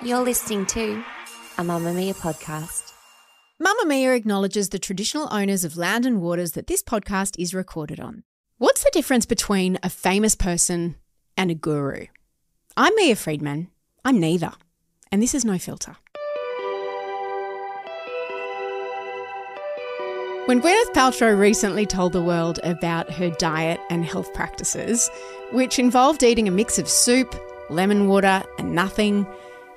You're listening to a Mamma Mia podcast. Mamma Mia acknowledges the traditional owners of land and waters that this podcast is recorded on. What's the difference between a famous person and a guru? I'm Mia Freedman. I'm neither. And this is No Filter. When Gwyneth Paltrow recently told the world about her diet and health practices, which involved eating a mix of soup, lemon water and nothing,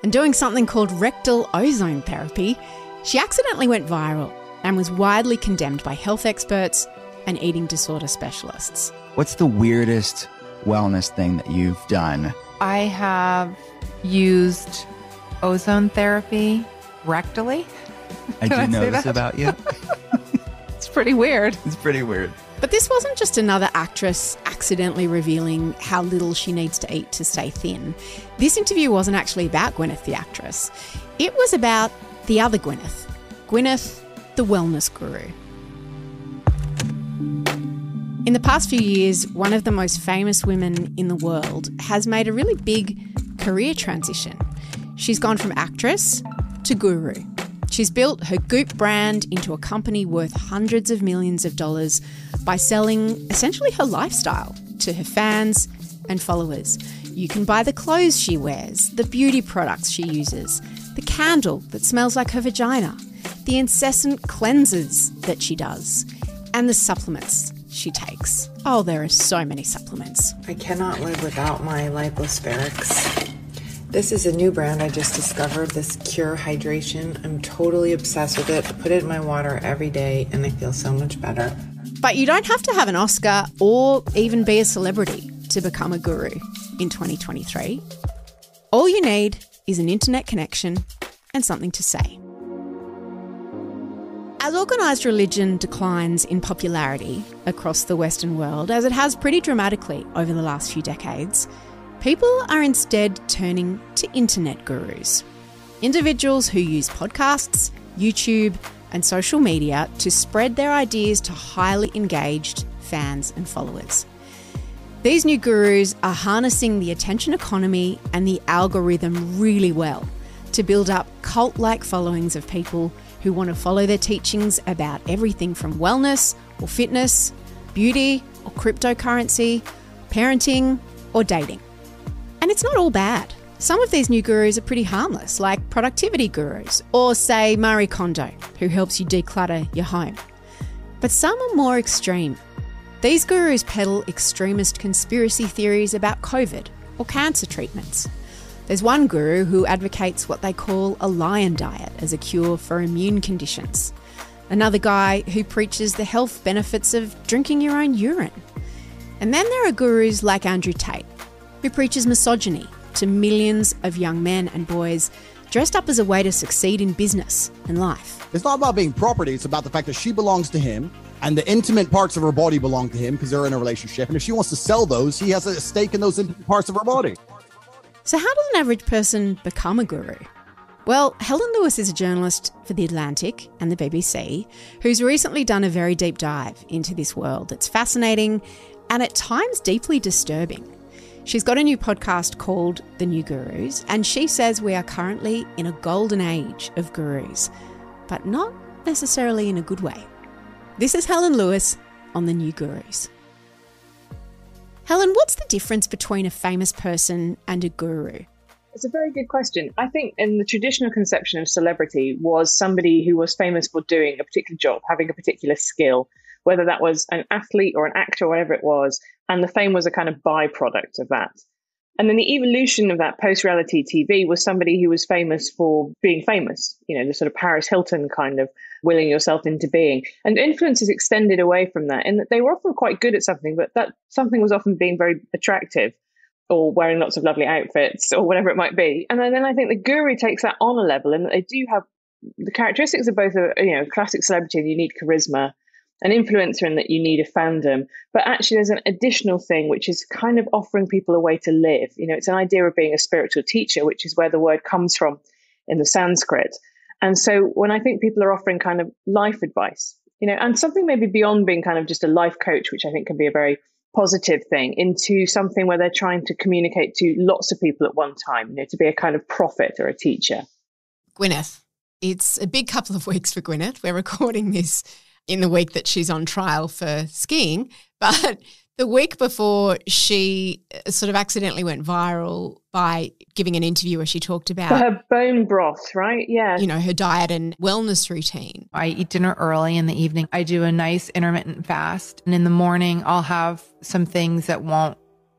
and doing something called rectal ozone therapy, she accidentally went viral and was widely condemned by health experts and eating disorder specialists. What's the weirdest wellness thing that you've done? I have used ozone therapy rectally. I do know this about you. It's pretty weird. It's pretty weird. But this wasn't just another actress accidentally revealing how little she needs to eat to stay thin. This interview wasn't actually about Gwyneth the actress. It was about the other Gwyneth. Gwyneth, the wellness guru. In the past few years, one of the most famous women in the world has made a really big career transition. She's gone from actress to guru. She's built her Goop brand into a company worth hundreds of millions of dollars by selling essentially her lifestyle to her fans and followers. You can buy the clothes she wears, the beauty products she uses, the candle that smells like her vagina, the incessant cleansers that she does, and the supplements she takes. Oh, there are so many supplements. I cannot live without my lipospherics. This is a new brand I just discovered, this Cure Hydration. I'm totally obsessed with it. I put it in my water every day and I feel so much better. But you don't have to have an Oscar or even be a celebrity to become a guru in 2023. All you need is an internet connection and something to say. As organised religion declines in popularity across the Western world, as it has pretty dramatically over the last few decades, people are instead turning to internet gurus. Individuals who use podcasts, YouTube, and social media to spread their ideas to highly engaged fans and followers. These new gurus are harnessing the attention economy and the algorithm really well to build up cult-like followings of people who want to follow their teachings about everything from wellness or fitness, beauty or cryptocurrency, parenting or dating. And it's not all bad. Some of these new gurus are pretty harmless, like productivity gurus, or say Marie Kondo, who helps you declutter your home. But some are more extreme. These gurus peddle extremist conspiracy theories about COVID or cancer treatments. There's one guru who advocates what they call a lion diet as a cure for immune conditions. Another guy who preaches the health benefits of drinking your own urine. And then there are gurus like Andrew Tate, who preaches misogyny to millions of young men and boys dressed up as a way to succeed in business and life. It's not about being property. It's about the fact that she belongs to him and the intimate parts of her body belong to him because they're in a relationship. And if she wants to sell those, he has a stake in those intimate parts of her body. So how does an average person become a guru? Well, Helen Lewis is a journalist for The Atlantic and the BBC who's recently done a very deep dive into this world that's fascinating and at times deeply disturbing. She's got a new podcast called The New Gurus, and she says we are currently in a golden age of gurus, but not necessarily in a good way. This is Helen Lewis on The New Gurus. Helen, what's the difference between a famous person and a guru? It's a very good question. I think in the traditional conception of celebrity was somebody who was famous for doing a particular job, having a particular skill, whether that was an athlete or an actor or whatever it was, and the fame was a kind of byproduct of that. And then the evolution of that post-reality TV was somebody who was famous for being famous, you know, the sort of Paris Hilton kind of willing yourself into being. And influence is extended away from that in that they were often quite good at something, but that something was often being very attractive or wearing lots of lovely outfits or whatever it might be. And then I think the guru takes that on a level in that they do have the characteristics of both a classic celebrity and you need charisma, an influencer in that you need a fandom, but actually there's an additional thing which is kind of offering people a way to live. You know, it's an idea of being a spiritual teacher, which is where the word comes from in the Sanskrit. And so when I think people are offering kind of life advice, you know, and something maybe beyond being kind of just a life coach, which I think can be a very positive thing into something where they're trying to communicate to lots of people at one time, to be a kind of prophet or a teacher. Gwyneth, it's a big couple of weeks for Gwyneth. We're recording this in the week that she's on trial for skiing, but the week before she sort of accidentally went viral by giving an interview where she talked about for her bone broth, right? Yeah. Her diet and wellness routine. I eat dinner early in the evening. I do a nice intermittent fast. And in the morning, I'll have some things that won't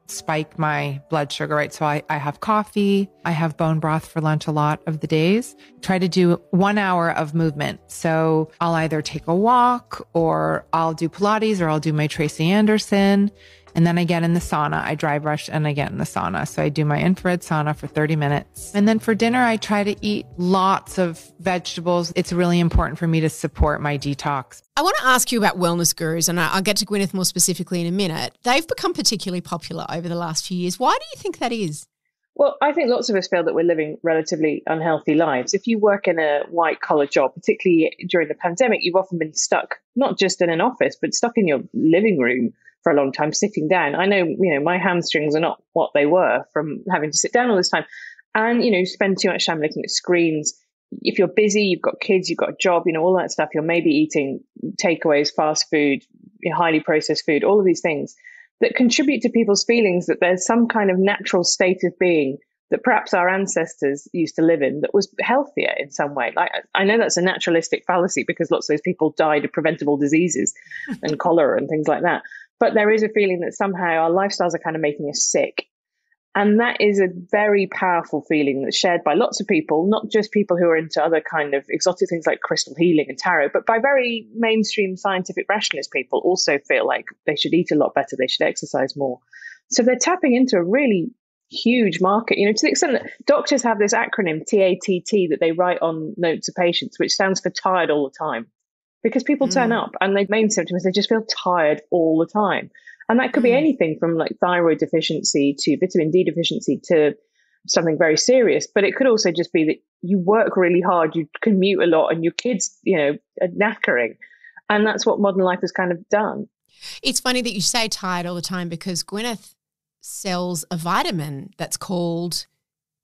spike my blood sugar, right? So I have coffee. I have bone broth for lunch a lot of the days. Try to do 1 hour of movement. So I'll either take a walk or I'll do Pilates or I'll do my Tracy Anderson. And then I get in the sauna. I dry brush and I get in the sauna. So I do my infrared sauna for 30 minutes. And then for dinner, I try to eat lots of vegetables. It's really important for me to support my detox. I want to ask you about wellness gurus, and I'll get to Gwyneth more specifically in a minute. They've become particularly popular over the last few years. Why do you think that is? Well, I think lots of us feel that we're living relatively unhealthy lives. If you work in a white-collar job, particularly during the pandemic, you've often been stuck, not just in an office, but stuck in your living room for a long time, sitting down. I know, my hamstrings are not what they were from having to sit down all this time. And, spend too much time looking at screens. If you're busy, you've got kids, you've got a job, all that stuff, you're maybe eating takeaways, fast food, highly processed food, all of these things that contribute to people's feelings that there's some kind of natural state of being that perhaps our ancestors used to live in that was healthier in some way. Like, I know that's a naturalistic fallacy because lots of those people died of preventable diseases and cholera and things like that. But there is a feeling that somehow our lifestyles are kind of making us sick. And that is a very powerful feeling that's shared by lots of people, not just people who are into other kind of exotic things like crystal healing and tarot, but by very mainstream scientific rationalist people also feel like they should eat a lot better, they should exercise more. So they're tapping into a really huge market, to the extent that doctors have this acronym, TATT, that they write on notes of patients, which stands for tired all the time. Because people turn up and their main symptom is they just feel tired all the time. And that could be anything from like thyroid deficiency to vitamin D deficiency to something very serious. But it could also just be that you work really hard, you commute a lot, and your kids, are knackering. And that's what modern life has kind of done. It's funny that you say tired all the time because Gwyneth sells a vitamin that's called,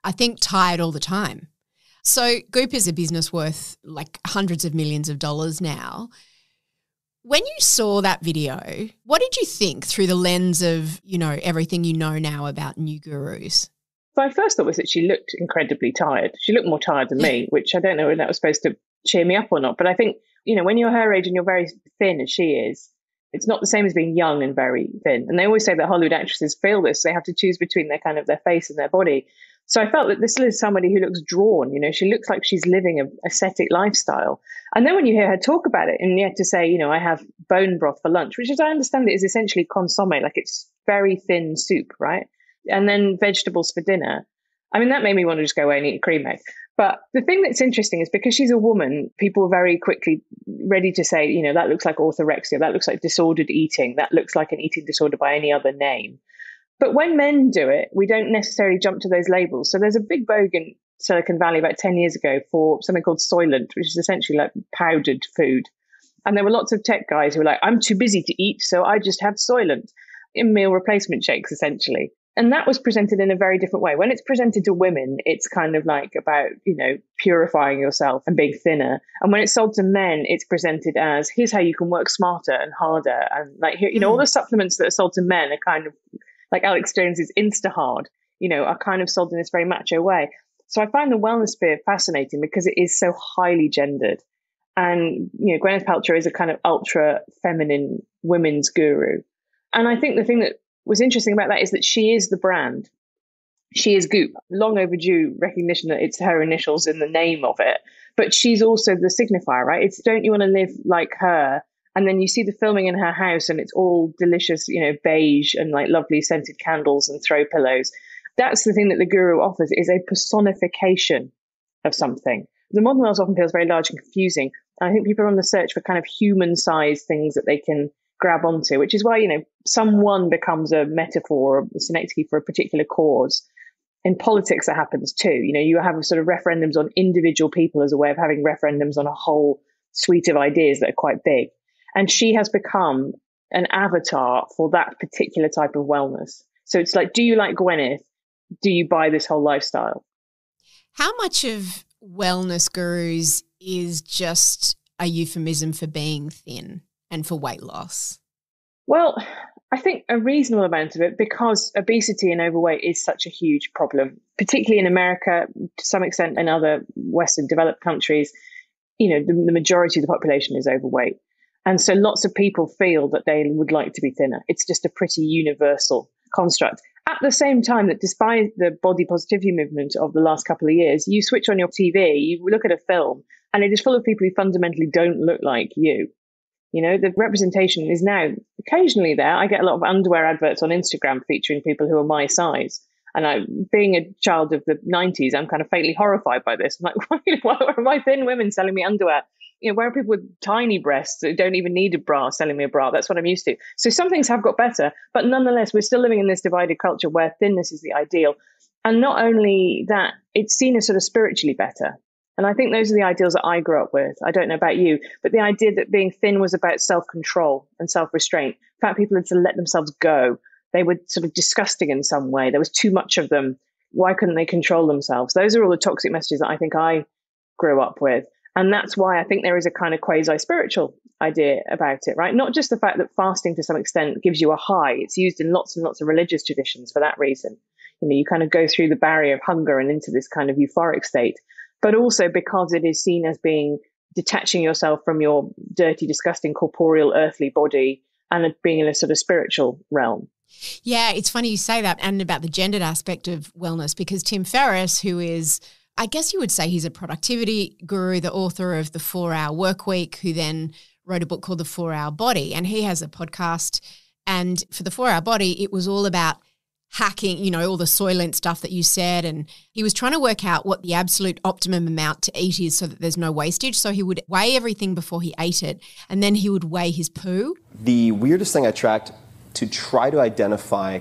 I think, Tired All the Time. So Goop is a business worth like hundreds of millions of dollars now. When you saw that video, what did you think through the lens of, everything you know now about new gurus? My first thought was that she looked incredibly tired. She looked more tired than me, which I don't know whether that was supposed to cheer me up or not. But I think, when you're her age and you're very thin as she is, it's not the same as being young and very thin. And they always say that Hollywood actresses feel this. They have to choose between their face and their body. So I felt that this is somebody who looks drawn, she looks like she's living an ascetic lifestyle. And then when you hear her talk about it and you have to say, I have bone broth for lunch, which as I understand it is essentially consomme, like it's very thin soup, right? And then vegetables for dinner. I mean, that made me want to just go away and eat a cream egg. But the thing that's interesting is because she's a woman, people are very quickly ready to say, that looks like orthorexia, that looks like disordered eating, that looks like an eating disorder by any other name. But when men do it, we don't necessarily jump to those labels. So there's a big vogue in Silicon Valley about 10 years ago for something called Soylent, which is essentially like powdered food. And there were lots of tech guys who were like, I'm too busy to eat, so I just have Soylent in meal replacement shakes, essentially. And that was presented in a very different way. When it's presented to women, it's kind of like about, purifying yourself and being thinner. And when it's sold to men, it's presented as, here's how you can work smarter and harder. And like, here, all the supplements that are sold to men are kind of, like Alex Jones's Instahard, are kind of sold in this very macho way. So I find the wellness sphere fascinating because it is so highly gendered. And, Gwyneth Paltrow is a kind of ultra feminine women's guru. And I think the thing that was interesting about that is that she is the brand. She is Goop, long overdue recognition that it's her initials in the name of it. But she's also the signifier, right? It's don't you want to live like her? And then you see the filming in her house and it's all delicious, beige and like lovely scented candles and throw pillows. That's the thing that the guru offers, is a personification of something. The modern world often feels very large and confusing. And I think people are on the search for kind of human-sized things that they can grab onto, which is why, someone becomes a metaphor or a synecdoche for a particular cause. In politics, that happens too. You have sort of referendums on individual people as a way of having referendums on a whole suite of ideas that are quite big. And she has become an avatar for that particular type of wellness. So it's like, do you like Gwyneth? Do you buy this whole lifestyle? How much of wellness gurus is just a euphemism for being thin and for weight loss? Well, I think a reasonable amount of it, because obesity and overweight is such a huge problem, particularly in America, to some extent in other Western developed countries. You know, the majority of the population is overweight. And so lots of people feel that they would like to be thinner. It's just a pretty universal construct. At the same time that despite the body positivity movement of the last couple of years, you switch on your TV, you look at a film, and it is full of people who fundamentally don't look like you. You know, the representation is now occasionally there. I get a lot of underwear adverts on Instagram featuring people who are my size. And being a child of the 90s, I'm kind of faintly horrified by this. I'm like, why are my thin women selling me underwear? You know, where are people with tiny breasts that don't even need a bra selling me a bra? That's what I'm used to. So some things have got better, but nonetheless, we're still living in this divided culture where thinness is the ideal. And not only that, it's seen as sort of spiritually better. And I think those are the ideals that I grew up with. I don't know about you, but the idea that being thin was about self-control and self-restraint. In fact, people had to let themselves go. They were sort of disgusting in some way. There was too much of them. Why couldn't they control themselves? Those are all the toxic messages that I think I grew up with. And that's why I think there is a kind of quasi-spiritual idea about it, right? Not just the fact that fasting to some extent gives you a high. It's used in lots and lots of religious traditions for that reason. You know, you kind of go through the barrier of hunger and into this kind of euphoric state, but also because it is seen as being detaching yourself from your dirty, disgusting, corporeal, earthly body and being in a sort of spiritual realm. Yeah, it's funny you say that, and about the gendered aspect of wellness, because Tim Ferriss, who is, I guess you would say he's a productivity guru, the author of The 4-Hour Workweek, who then wrote a book called The 4-Hour Body, and he has a podcast. And for The 4-Hour Body, it was all about hacking, you know, all the Soylent stuff that you said, and he was trying to work out what the absolute optimum amount to eat is so that there's no wastage. So he would weigh everything before he ate it, and then he would weigh his poo. The weirdest thing I tracked to try to identify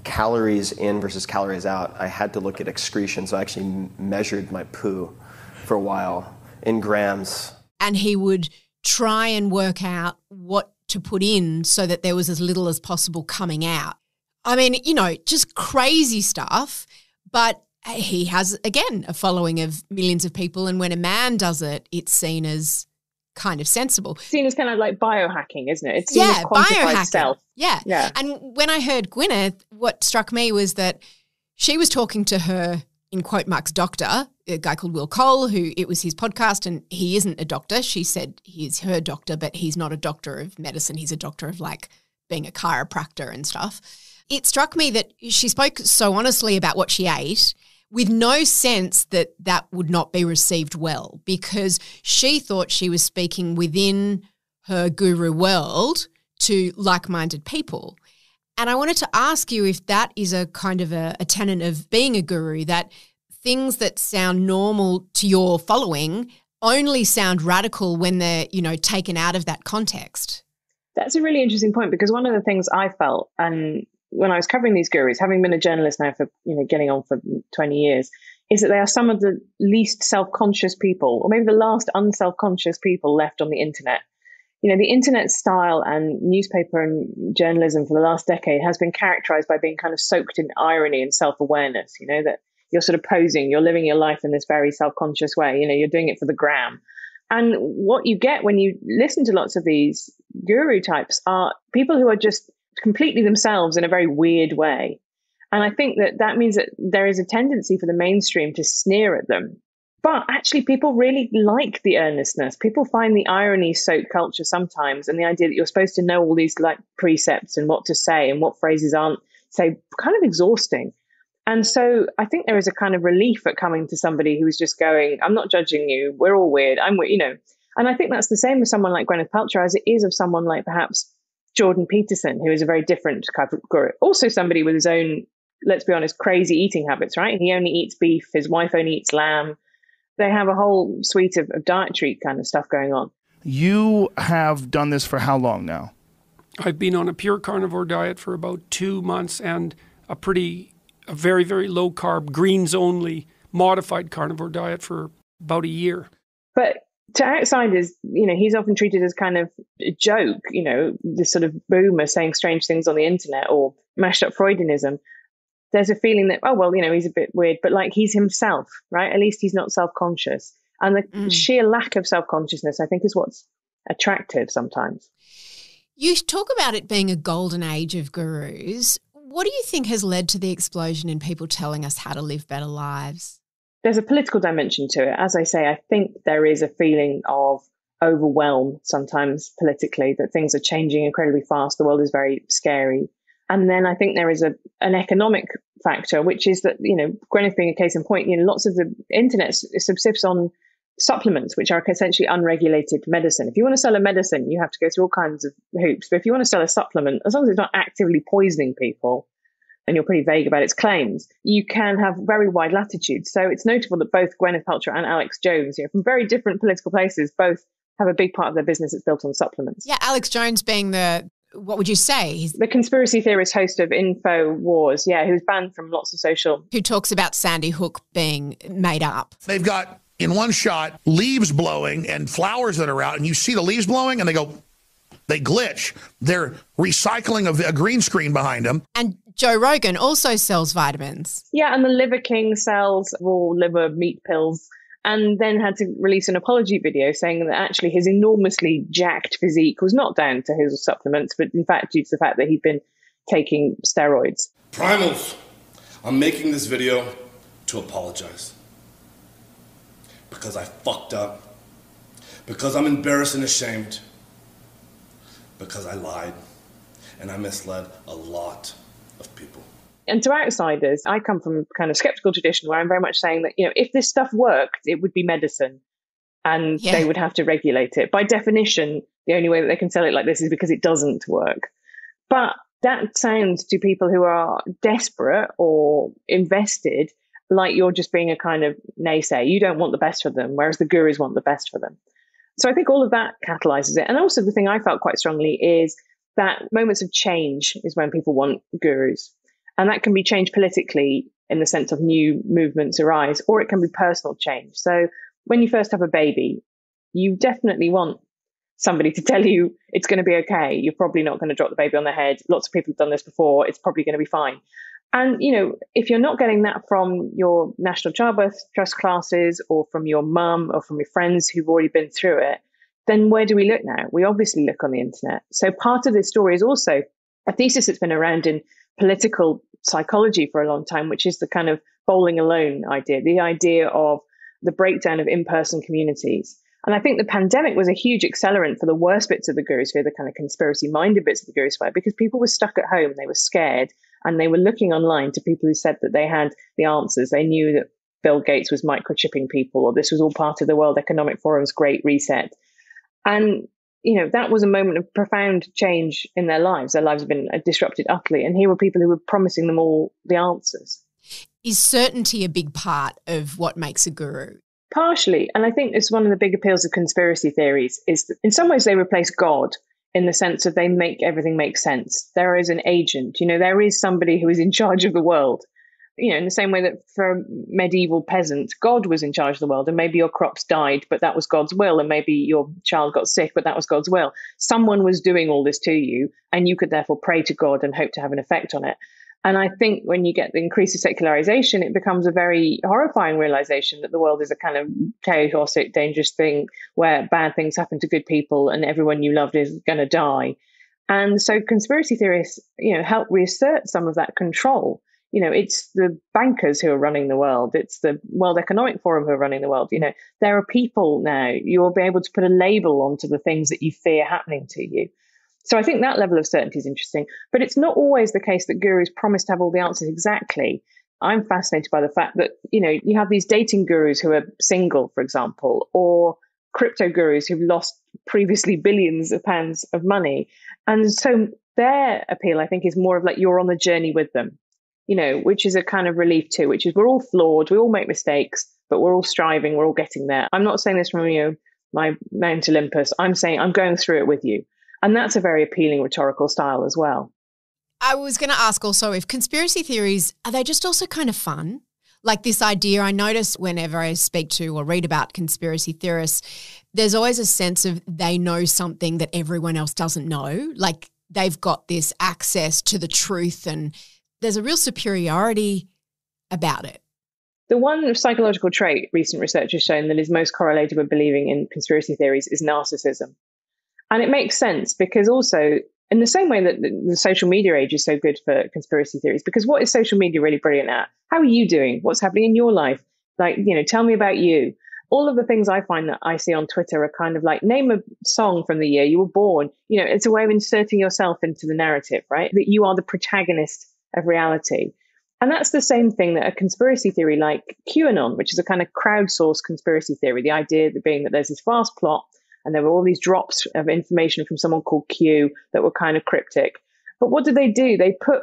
calories in versus calories out, I had to look at excretion. So I actually measured my poo for a while in grams. And he would try and work out what to put in so that there was as little as possible coming out. I mean, you know, just crazy stuff. But he has, again, a following of millions of people. And when a man does it, it's seen as kind of sensible. Seen as kind of like biohacking, isn't it? It's seen as quantified self. Yeah. And when I heard Gwyneth, what struck me was that she was talking to her, in quote marks, doctor, a guy called Will Cole, who it was his podcast, and he isn't a doctor. She said he's her doctor, but he's not a doctor of medicine. He's a doctor of like being a chiropractor and stuff. It struck me that she spoke so honestly about what she ate with no sense that that would not be received well, because she thought she was speaking within her guru world to like-minded people. And I wanted to ask you if that is a kind of a tenet of being a guru, that things that sound normal to your following only sound radical when they're, you know, taken out of that context. That's a really interesting point, because one of the things I felt, and when I was covering these gurus, having been a journalist now for, you know, getting on for 20 years, is that they are some of the least self-conscious people, or maybe the last unself-conscious people left on the internet. You know, the internet style and newspaper and journalism for the last decade has been characterized by being kind of soaked in irony and self-awareness, you know, that you're sort of posing, you're living your life in this very self-conscious way, you know, you're doing it for the gram. And what you get when you listen to lots of these guru types are people who are just completely themselves in a very weird way. And I think that means that there is a tendency for the mainstream to sneer at them. But actually, people really like the earnestness. People find the irony-soaked culture sometimes, and the idea that you're supposed to know all these like precepts and what to say and what phrases aren't, say, kind of exhausting. And so I think there is a kind of relief at coming to somebody who's just going, I'm not judging you. We're all weird. I'm weird, you know. And I think that's the same with someone like Gwyneth Paltrow as it is of someone like perhaps Jordan Peterson, who is a very different type of guru. Also somebody with his own, let's be honest, crazy eating habits, right? He only eats beef. His wife only eats lamb. They have a whole suite of dietary kind of stuff going on. You have done this for how long now? I've been on a pure carnivore diet for about 2 months, and a very, very low carb, greens only, modified carnivore diet for about a year. But To outsiders, he's often treated as kind of a joke, this sort of boomer saying strange things on the internet or mashed up Freudianism. There's a feeling that, he's a bit weird, but like he's himself, right? At least he's not self-conscious. And the sheer lack of self-consciousness, I think, is what's attractive sometimes. You talk about it being a golden age of gurus. What do you think has led to the explosion in people telling us how to live better lives? There's a political dimension to it. As I say, I think there is a feeling of overwhelm sometimes politically, that things are changing incredibly fast. The world is very scary. And then I think there is an economic factor, which is that, Gwyneth being a case in point, lots of the internet subsist on supplements, which are essentially unregulated medicine. If you want to sell a medicine, you have to go through all kinds of hoops. But if you want to sell a supplement, as long as it's not actively poisoning people, and you're pretty vague about its claims, you can have very wide latitudes. So it's notable that both Gwyneth Paltrow and Alex Jones, from very different political places, both have a big part of their business that's built on supplements. Yeah, Alex Jones being what would you say? He's the conspiracy theorist host of InfoWars, who's banned from lots of social. Who talks about Sandy Hook being made up. They've got, in one shot, leaves blowing and flowers that are out, and you see the leaves blowing, and they glitch. They're recycling a green screen behind them. And Joe Rogan also sells vitamins. Yeah, and the Liver King sells raw liver meat pills, and then had to release an apology video saying that actually his enormously jacked physique was not down to his supplements, but in fact due to the fact that he'd been taking steroids. Primals, I'm making this video to apologize. Because I fucked up. Because I'm embarrassed and ashamed. Because I lied. And I misled a lot of people. And to outsiders, I come from a kind of skeptical tradition where I'm very much saying that, if this stuff worked, it would be medicine and they would have to regulate it. By definition, the only way that they can sell it like this is because it doesn't work. But that sounds to people who are desperate or invested like you're just being a kind of naysayer. You don't want the best for them, whereas the gurus want the best for them. So I think all of that catalyzes it. And also the thing I felt quite strongly is that moments of change is when people want gurus. And that can be change politically in the sense of new movements arise, or it can be personal change. So when you first have a baby, you definitely want somebody to tell you it's going to be okay. You're probably not going to drop the baby on the head. Lots of people have done this before. It's probably going to be fine. And, if you're not getting that from your National Childbirth Trust classes or from your mum or from your friends who've already been through it, then where do we look now? We obviously look on the internet. So part of this story is also a thesis that's been around in political psychology for a long time, which is the kind of bowling alone idea, the idea of the breakdown of in-person communities. And I think the pandemic was a huge accelerant for the worst bits of the guru sphere, the kind of conspiracy-minded bits of the guru sphere, because people were stuck at home, they were scared, and they were looking online to people who said that they had the answers. They knew that Bill Gates was microchipping people, or this was all part of the World Economic Forum's Great Reset. And, that was a moment of profound change in their lives. Their lives have been disrupted utterly. And here were people who were promising them all the answers. Is certainty a big part of what makes a guru? Partially. And I think it's one of the big appeals of conspiracy theories is that in some ways they replace God in the sense of they make everything make sense. There is an agent, there is somebody who is in charge of the world. In the same way that for a medieval peasant, God was in charge of the world, and maybe your crops died, but that was God's will, and maybe your child got sick, but that was God's will. Someone was doing all this to you, and you could therefore pray to God and hope to have an effect on it. And I think when you get the increase of secularization, it becomes a very horrifying realization that the world is a kind of chaotic, dangerous thing where bad things happen to good people and everyone you loved is going to die. And so conspiracy theorists, help reassert some of that control. It's the bankers who are running the world. It's the World Economic Forum who are running the world. There are people now. You'll be able to put a label onto the things that you fear happening to you. So I think that level of certainty is interesting. But it's not always the case that gurus promise to have all the answers exactly. I'm fascinated by the fact that, you have these dating gurus who are single, for example, or crypto gurus who've lost previously billions of pounds of money. And so their appeal, I think, is more of like you're on the journey with them. Which is a kind of relief too, which is we're all flawed, we all make mistakes, but we're all striving, we're all getting there. I'm not saying this from, my Mount Olympus. I'm saying I'm going through it with you. And that's a very appealing rhetorical style as well. I was going to ask also if conspiracy theories, are they just also kind of fun? Like this idea, I notice whenever I speak to or read about conspiracy theorists, there's always a sense of they know something that everyone else doesn't know. Like they've got this access to the truth and there's a real superiority about it. The one psychological trait recent research has shown that is most correlated with believing in conspiracy theories is narcissism. And it makes sense because also in the same way that the social media age is so good for conspiracy theories, because what is social media really brilliant at? How are you doing? What's happening in your life? Like, tell me about you. All of the things I find that I see on Twitter are kind of like, name a song from the year you were born. It's a way of inserting yourself into the narrative, right? That you are the protagonist of reality. And that's the same thing that a conspiracy theory like QAnon, which is a kind of crowdsourced conspiracy theory, the idea being that there's this vast plot and there were all these drops of information from someone called Q that were kind of cryptic. But what do? They put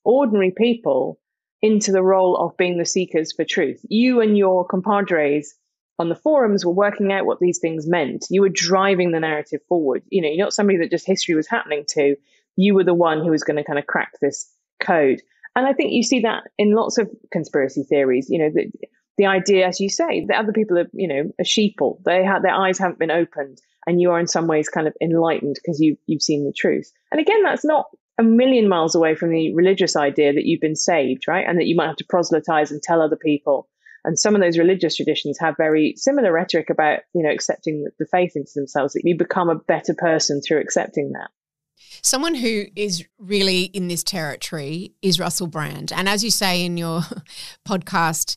ordinary people into the role of being the seekers for truth. You and your compadres on the forums were working out what these things meant. You were driving the narrative forward. You're not somebody that just history was happening to. You were the one who was going to kind of crack this code. And I think you see that in lots of conspiracy theories, the idea, as you say, that other people are, a sheeple. Their eyes haven't been opened and you are in some ways kind of enlightened because you've seen the truth. And again, that's not a million miles away from the religious idea that you've been saved, right? And that you might have to proselytize and tell other people. And some of those religious traditions have very similar rhetoric about, accepting the faith into themselves, that you become a better person through accepting that. Someone who is really in this territory is Russell Brand. And as you say in your podcast,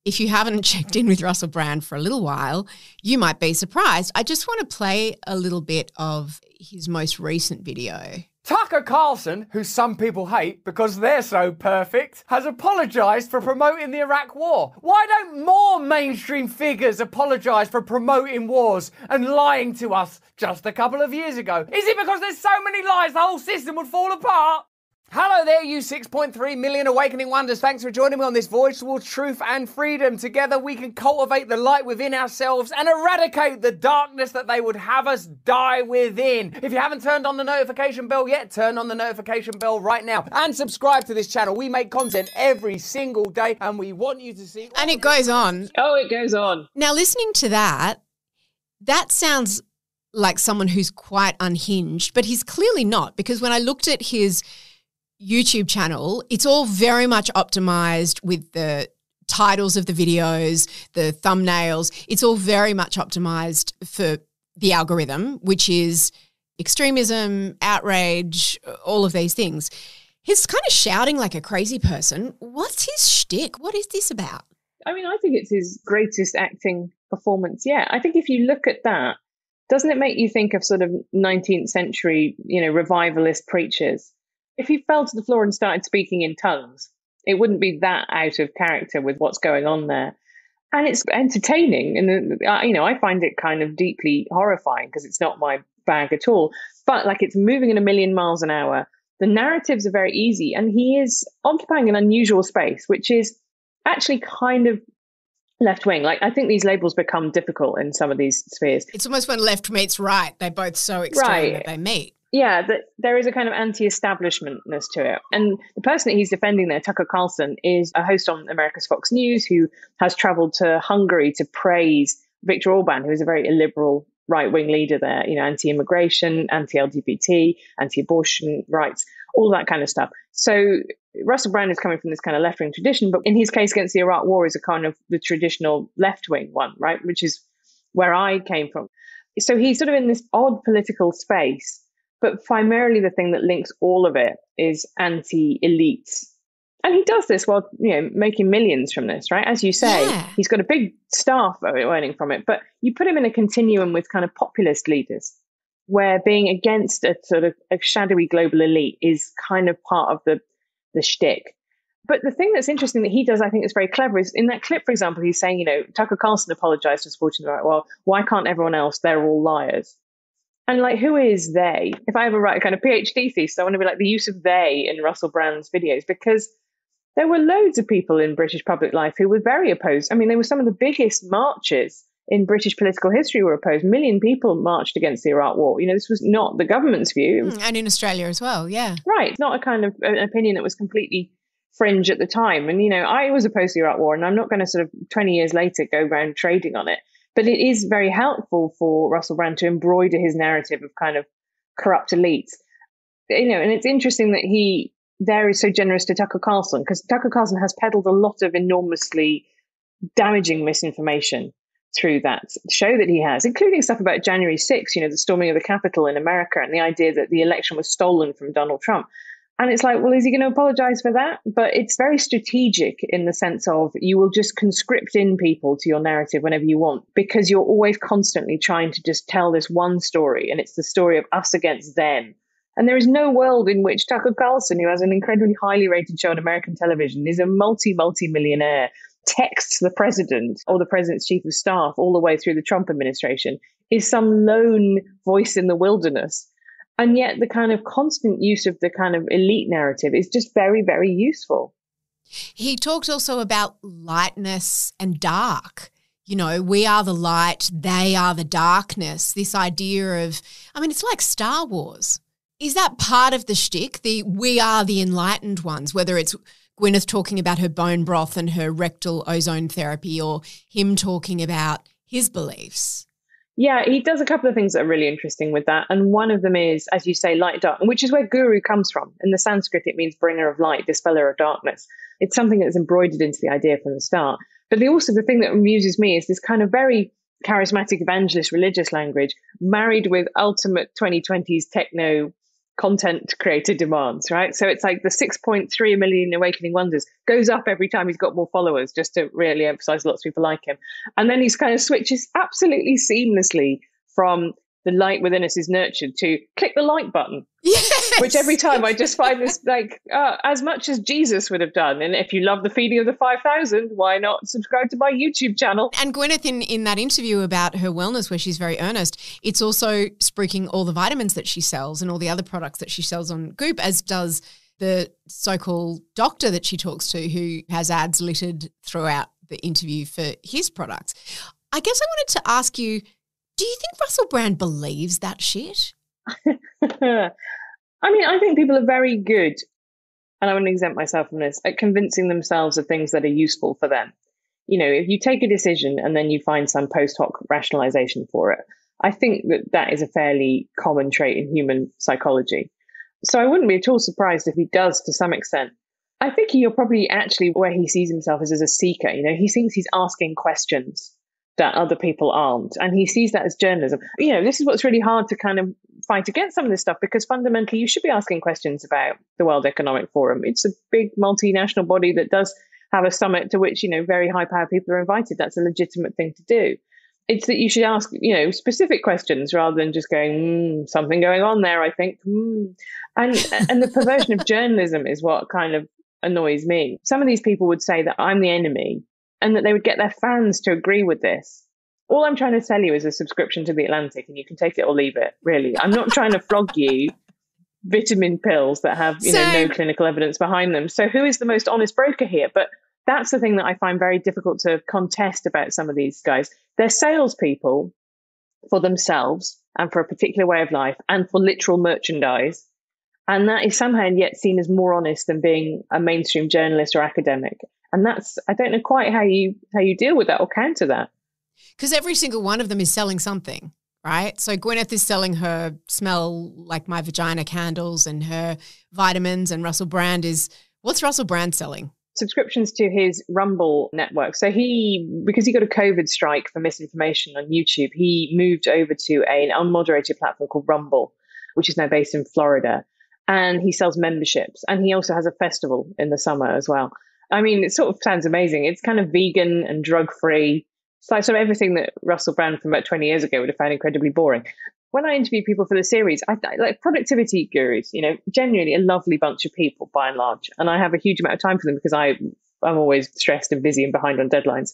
if you haven't checked in with Russell Brand for a little while, you might be surprised. I just want to play a little bit of his most recent video. Tucker Carlson, who some people hate because they're so perfect, has apologised for promoting the Iraq war. Why don't more mainstream figures apologise for promoting wars and lying to us just a couple of years ago? Is it because there's so many lies the whole system would fall apart? Hello there, you 6.3 million awakening wonders. Thanks for joining me on this voyage towards truth and freedom. Together we can cultivate the light within ourselves and eradicate the darkness that they would have us die within. If you haven't turned on the notification bell yet, turn on the notification bell right now and subscribe to this channel. We make content every single day and we want you to see... And it goes on. Oh, it goes on. Now, listening to that sounds like someone who's quite unhinged, but he's clearly not, because when I looked at his YouTube channel, it's all very much optimized with the titles of the videos, the thumbnails. It's all very much optimized for the algorithm, which is extremism, outrage, all of these things. He's kind of shouting like a crazy person. What's his shtick? What is this about? I mean, I think it's his greatest acting performance yet. I think if you look at that, doesn't it make you think of sort of 19th century, revivalist preachers? If he fell to the floor and started speaking in tongues, it wouldn't be that out of character with what's going on there. And it's entertaining. And, I find it kind of deeply horrifying because it's not my bag at all. But it's moving at a million miles an hour. The narratives are very easy. And he is occupying an unusual space, which is actually kind of left wing. I think these labels become difficult in some of these spheres. It's almost when left meets right. They're both so extreme that they meet. Yeah, that there is a kind of anti-establishmentness to it. And the person that he's defending there, Tucker Carlson, is a host on America's Fox News who has traveled to Hungary to praise Viktor Orban, who is a very illiberal right-wing leader there, anti-immigration, anti-LGBT, anti-abortion rights, all that kind of stuff. So Russell Brand is coming from this kind of left-wing tradition, but in his case against the Iraq war is a kind of the traditional left-wing one, right, which is where I came from. So he's sort of in this odd political space. But primarily the thing that links all of it is anti-elites. And he does this while, making millions from this, right? As you say, He's got a big staff earning from it. But you put him in a continuum with kind of populist leaders, where being against a sort of a shadowy global elite is kind of part of the shtick. But the thing that's interesting that he does, I think, is very clever, is in that clip, for example, he's saying, Tucker Carlson apologized for supporting the right. Well, why can't everyone else? They're all liars. And who is they? If I ever write a kind of PhD thesis, I want to be the use of they in Russell Brand's videos, because there were loads of people in British public life who were very opposed. I mean, there were some of the biggest marches in British political history were opposed. 1 million people marched against the Iraq war. This was not the government's view. And in Australia as well, yeah. Right. It's not a kind of an opinion that was completely fringe at the time. And, I was opposed to the Iraq war, and I'm not going to sort of 20 years later go around trading on it. But it is very helpful for Russell Brand to embroider his narrative of kind of corrupt elites. And it's interesting that he there is so generous to Tucker Carlson, because Tucker Carlson has peddled a lot of enormously damaging misinformation through that show that he has, including stuff about January 6th, the storming of the Capitol in America and the idea that the election was stolen from Donald Trump. And it's like, well, is he going to apologize for that? But it's very strategic in the sense of you will just conscript in people to your narrative whenever you want, because you're always constantly trying to just tell this one story, and it's the story of us against them. And there is no world in which Tucker Carlson, who has an incredibly highly rated show on American television, is a multi-millionaire, texts the president or the president's chief of staff all the way through the Trump administration, is some lone voice in the wilderness. And yet the kind of constant use of the kind of elite narrative is just very, very useful. He talked also about lightness and dark. We are the light, they are the darkness. This idea of, it's like Star Wars. Is that part of the shtick? We are the enlightened ones, whether it's Gwyneth talking about her bone broth and her rectal ozone therapy, or him talking about his beliefs? Yeah, he does a couple of things that are really interesting with that. And one of them is, as you say, light, dark, which is where guru comes from. In the Sanskrit, it means bringer of light, dispeller of darkness. It's something that's embroidered into the idea from the start. But the thing that amuses me is this kind of very charismatic evangelist religious language married with ultimate 2020s techno content creator demands, right? So it's like the 6.3 million Awakening Wonders goes up every time he's got more followers, just to really emphasize lots of people like him. And then he's kind of switches absolutely seamlessly from the light within us is nurtured to click the like button. Yes! Which every time I just find this as much as Jesus would have done. And if you love the feeding of the 5,000, why not subscribe to my YouTube channel? And Gwyneth, in that interview about her wellness, where she's very earnest, it's also spruiking all the vitamins that she sells and all the other products that she sells on Goop, as does the so-called doctor that she talks to, who has ads littered throughout the interview for his products. I guess I wanted to ask you, do you think Russell Brand believes that shit? I think people are very good, and I want to exempt myself from this, at convincing themselves of things that are useful for them. If you take a decision and then you find some post hoc rationalization for it, I think that is a fairly common trait in human psychology. So I wouldn't be at all surprised if he does to some extent. I think you're probably actually where he sees himself as a seeker. He thinks he's asking questions that other people aren't. And he sees that as journalism. This is what's really hard to kind of fight against some of this stuff, because fundamentally you should be asking questions about the World Economic Forum. It's a big multinational body that does have a summit to which, very high-powered people are invited. That's a legitimate thing to do. It's that you should ask, specific questions rather than just going, something going on there, I think. And the perversion of journalism is what kind of annoys me. Some of these people would say that I'm the enemy, and that they would get their fans to agree with this. All I'm trying to sell you is a subscription to The Atlantic, and you can take it or leave it, really. I'm not trying to flog you vitamin pills that have, no clinical evidence behind them. So who is the most honest broker here? But that's the thing that I find very difficult to contest about some of these guys. They're salespeople for themselves and for a particular way of life and for literal merchandise. And that is somehow yet seen as more honest than being a mainstream journalist or academic. And I don't know quite how you deal with that or counter that. Because every single one of them is selling something, right? So Gwyneth is selling her Smell Like My Vagina candles and her vitamins, and Russell Brand what's Russell Brand selling? Subscriptions to his Rumble network. So because he got a COVID strike for misinformation on YouTube, he moved over to an unmoderated platform called Rumble, which is now based in Florida. And he sells memberships. And he also has a festival in the summer as well. It sort of sounds amazing. It's kind of vegan and drug-free. It's like sort of everything that Russell Brand from about 20 years ago would have found incredibly boring. When I interview people for the series, I like productivity gurus, genuinely a lovely bunch of people by and large. And I have a huge amount of time for them because I'm always stressed and busy and behind on deadlines.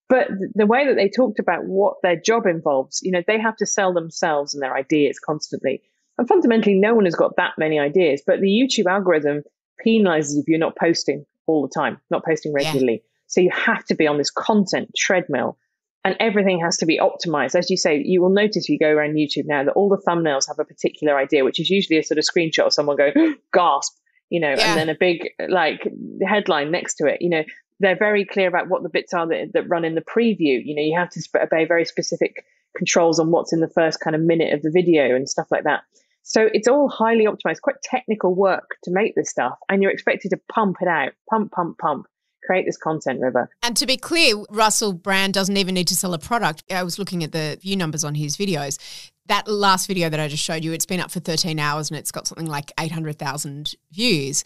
But the way that they talked about what their job involves, they have to sell themselves and their ideas constantly. And fundamentally, no one has got that many ideas. But the YouTube algorithm penalizes if you're not posting all the time, not posting regularly. Yeah. So you have to be on this content treadmill, and everything has to be optimized. As you say, you will notice if you go around YouTube now that all the thumbnails have a particular idea, which is usually a sort of screenshot of someone going, gasp, and then a big headline next to it. They're very clear about what the bits are that run in the preview. You know, you have to obey very specific controls on what's in the first kind of minute of the video and stuff like that. So it's all highly optimized, quite technical work to make this stuff. And you're expected to pump it out, pump, create this content river. And to be clear, Russell Brand doesn't even need to sell a product. I was looking at the view numbers on his videos. That last video that I just showed you, it's been up for 13 hours and it's got something like 800,000 views.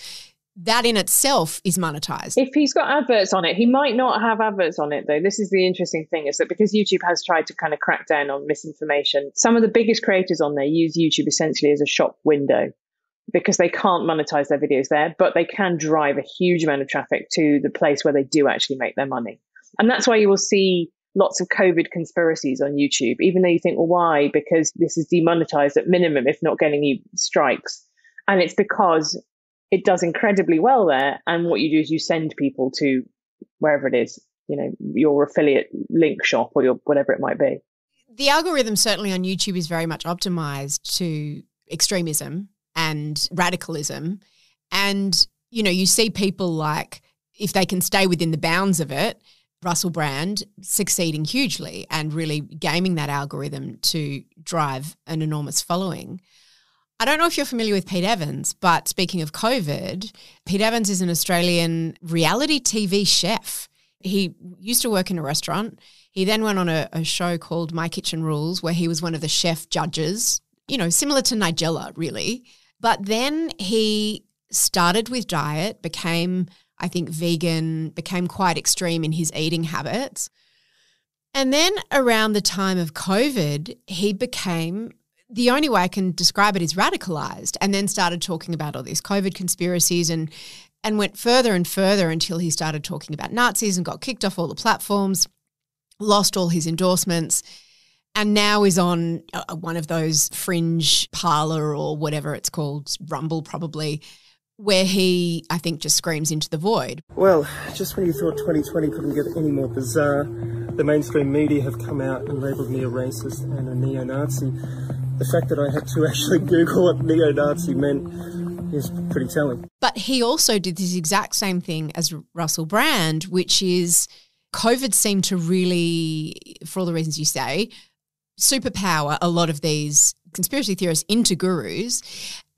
That in itself is monetized. If he's got adverts on it, he might not have adverts on it, though. This is the interesting thing, is that because YouTube has tried to kind of crack down on misinformation, some of the biggest creators on there use YouTube essentially as a shop window because they can't monetize their videos there, but they can drive a huge amount of traffic to the place where they do actually make their money. And that's why you will see lots of COVID conspiracies on YouTube, even though you think, well, why? Because this is demonetized at minimum, if not getting you strikes. And it's because it does incredibly well there. And what you do is you send people to wherever it is, you know, your affiliate link shop or your whatever it might be. The algorithm certainly on YouTube is very much optimized to extremism and radicalism. And, you know, you see people like, if they can stay within the bounds of it, Russell Brand succeeding hugely and really gaming that algorithm to drive an enormous following. I don't know if you're familiar with Pete Evans, but speaking of COVID, Pete Evans is an Australian reality TV chef. He used to work in a restaurant. He then went on a show called My Kitchen Rules where he was one of the chef judges, you know, similar to Nigella really. But then he started with diet, became, I think, vegan, became quite extreme in his eating habits. And then around the time of COVID, he became, the only way I can describe it is radicalized, and then started talking about all these COVID conspiracies and went further and further until he started talking about Nazis and got kicked off all the platforms, lost all his endorsements, and now is on one of those fringe Parler or whatever it's called, Rumble probably, where he, I think, just screams into the void. Well, just when you thought 2020 couldn't get any more bizarre, the mainstream media have come out and labelled me a racist and a neo-Nazi. The fact that I had to actually Google what neo-Nazi meant is pretty telling. But he also did this exact same thing as Russell Brand, which is COVID seemed to really, for all the reasons you say, superpower a lot of these conspiracy theorists into gurus.